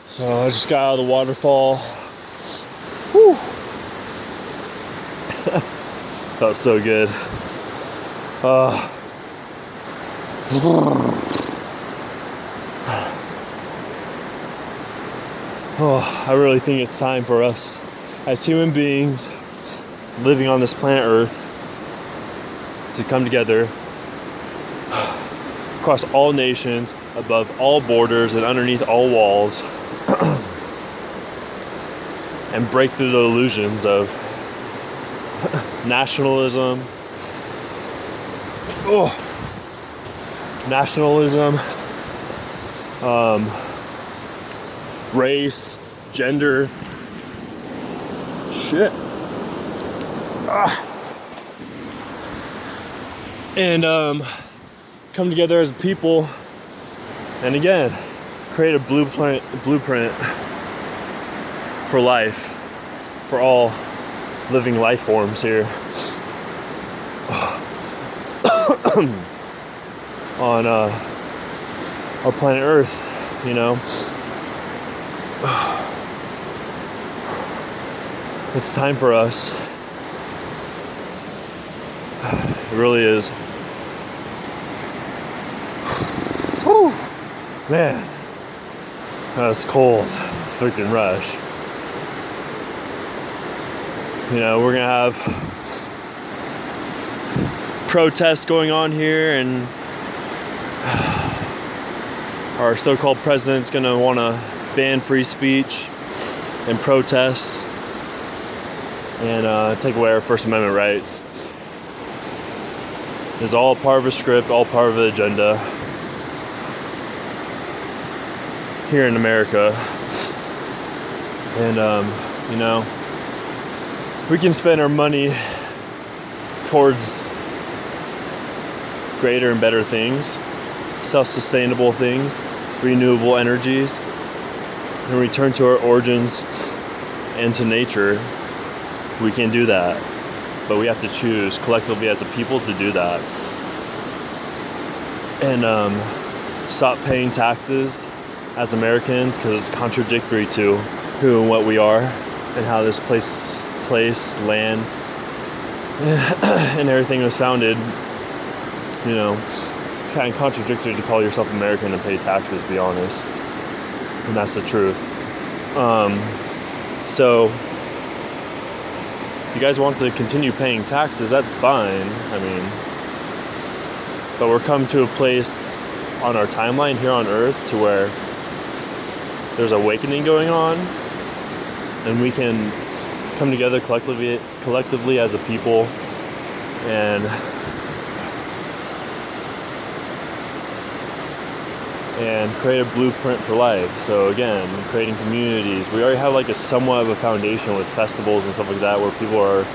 So I just got out of the waterfall. Whew. Felt so good. I really think it's time for us as human beings living on this planet Earth to come together across all nations, above all borders, and underneath all walls, and break through the illusions of nationalism, race, gender, shit, and come together as a people, and again, create a blueprint for life, for all living life forms here on our planet Earth, you know. It's time for us. It really is. Whew. Man, that's cold. Freaking rush. You know, we're gonna have protests going on here, and our so-called president's gonna wanna ban free speech and protests and take away our First Amendment rights. It's all part of a script, all part of an agenda here in America. And you know, we can spend our money towards greater and better things, self-sustainable things, renewable energies, and return to our origins and to nature. We can do that, but we have to choose collectively as a people to do that, and stop paying taxes as Americans, because it's contradictory to who and what we are and how this place, land, and everything was founded. You know, it's kind of contradictory to call yourself American and pay taxes, to be honest, and that's the truth. So if you guys want to continue paying taxes, that's fine. I mean, but we're come to a place on our timeline here on Earth to where there's awakening going on, and we can come together collectively as a people and create a blueprint for life. So again, creating communities. We already have like a somewhat of a foundation with festivals and stuff like that, where people are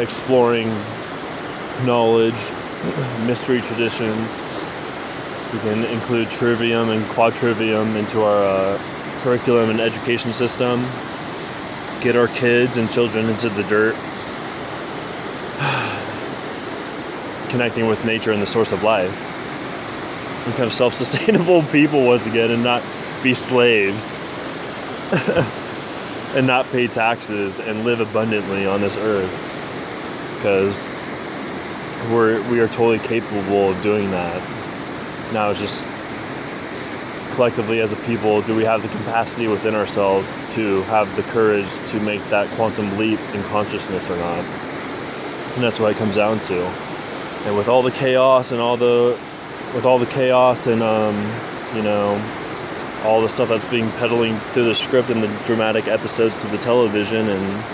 exploring knowledge, mystery traditions. We can include trivium and quadrivium into our curriculum and education system. Get our kids and children into the dirt, connecting with nature and the source of life. Become self-sustainable people once again, and not be slaves and not pay taxes and live abundantly on this earth, because we are totally capable of doing that. Now it's just collectively as a people, do we have the capacity within ourselves to have the courage to make that quantum leap in consciousness or not? And that's what it comes down to. And with all the chaos and all the you know, all the stuff that's being peddling through the script and the dramatic episodes through the television and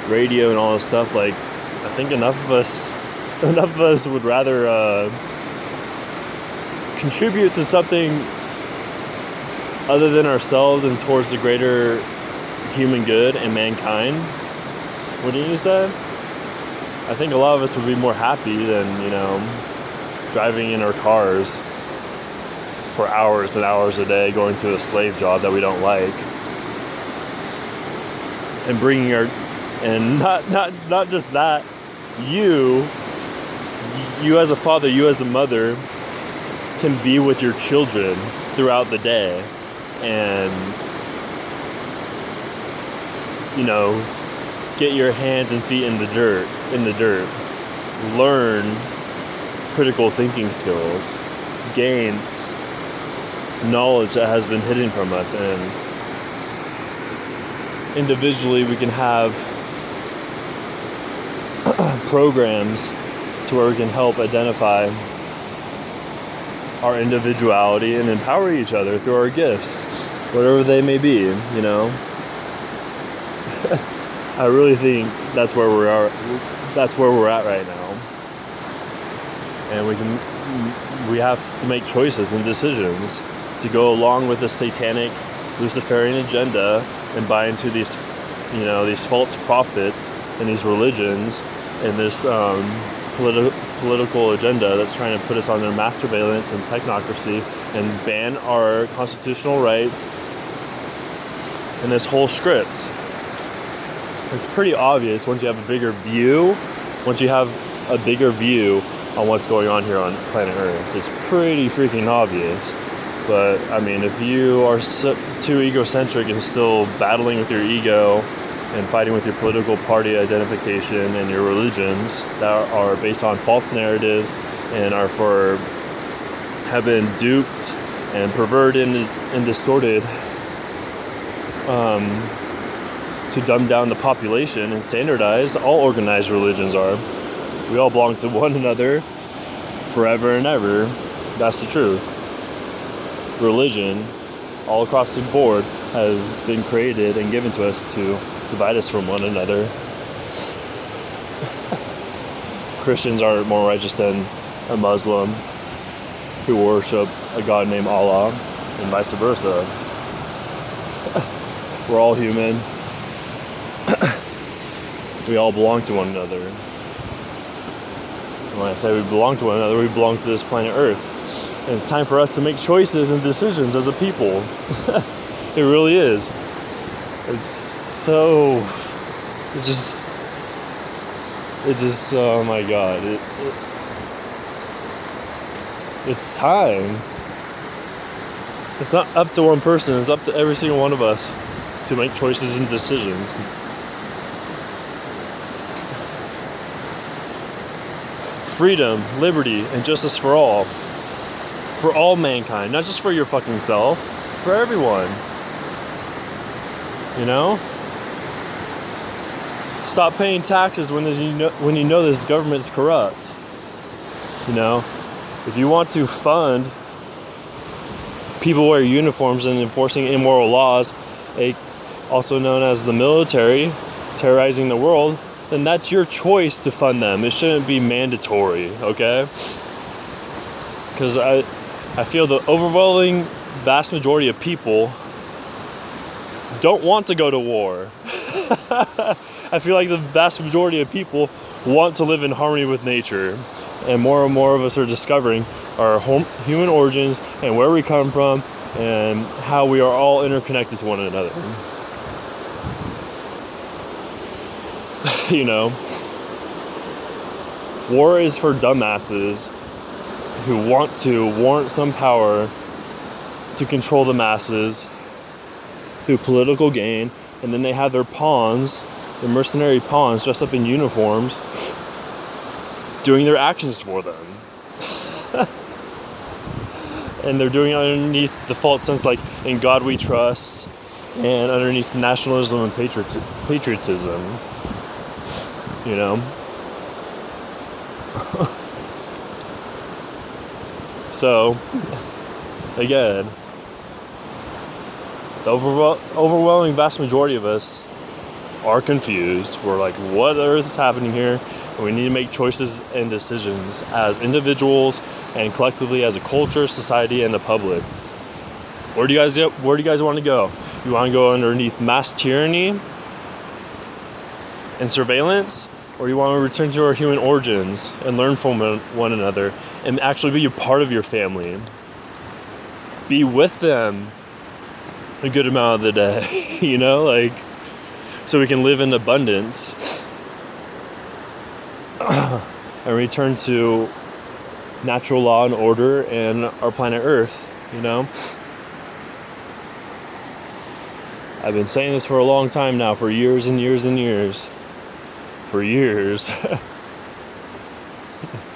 radio and all this stuff, like, I think enough of us would rather contribute to something other than ourselves and towards the greater human good and mankind. Wouldn't you say? I think a lot of us would be more happy than, you know, driving in our cars for hours and hours a day, going to a slave job that we don't like, and bringing our, and not just that, you as a father, you as a mother, can be with your children throughout the day and get your hands and feet in the dirt, learn critical thinking skills, gain knowledge that has been hidden from us, and individually we can have programs to where we can help identify our individuality and empower each other through our gifts, whatever they may be, I really think that's where we're at right now. And we have to make choices and decisions to go along with the satanic Luciferian agenda and buy into these false prophets and these religions and this political agenda that's trying to put us on their mass surveillance and technocracy and ban our constitutional rights and this whole script. It's pretty obvious once you have a bigger view on what's going on here on planet Earth. It's pretty freaking obvious. But I mean, if you are too egocentric and still battling with your ego and fighting with your political party identification and your religions that are based on false narratives and have been duped and perverted and distorted to dumb down the population and standardize, all organized religions are. We all belong to one another forever and ever. That's the truth. Religion, all across the board, has been created and given to us to divide us from one another. Christians are more righteous than a Muslim who worship a God named Allah, and vice versa. We're all human. We all belong to one another. And when I say we belong to one another, we belong to this planet Earth. And it's time for us to make choices and decisions as a people. It really is. It's just, oh my God. It's time. It's not up to one person, it's up to every single one of us to make choices and decisions. Freedom, liberty, and justice for all mankind, not just for your fucking self, for everyone. Stop paying taxes when you know this government is corrupt. If you want to fund people wearing uniforms and enforcing immoral laws, also known as the military, terrorizing the world, then that's your choice to fund them. It shouldn't be mandatory, okay? Because I feel the overwhelming vast majority of people don't want to go to war. I feel like the vast majority of people want to live in harmony with nature. And more of us are discovering our human origins and where we come from and how we are all interconnected to one another. War is for dumbasses who want to warrant some power to control the masses through political gain, and then they have their pawns, their mercenary pawns dressed up in uniforms, doing their actions for them. And they're doing it underneath the false sense like, in God we trust, and underneath nationalism and patriotism. So, again, the overwhelming vast majority of us are confused. We're like, what on earth is happening here? And we need to make choices and decisions as individuals and collectively as a culture, society, and the public. Where do you guys want to go? You want to go underneath mass tyranny and surveillance? Or you want to return to our human origins and learn from one another and actually be a part of your family? Be with them a good amount of the day, so we can live in abundance and return to natural law and order and our planet Earth, I've been saying this for a long time now, for years and years and years. For years.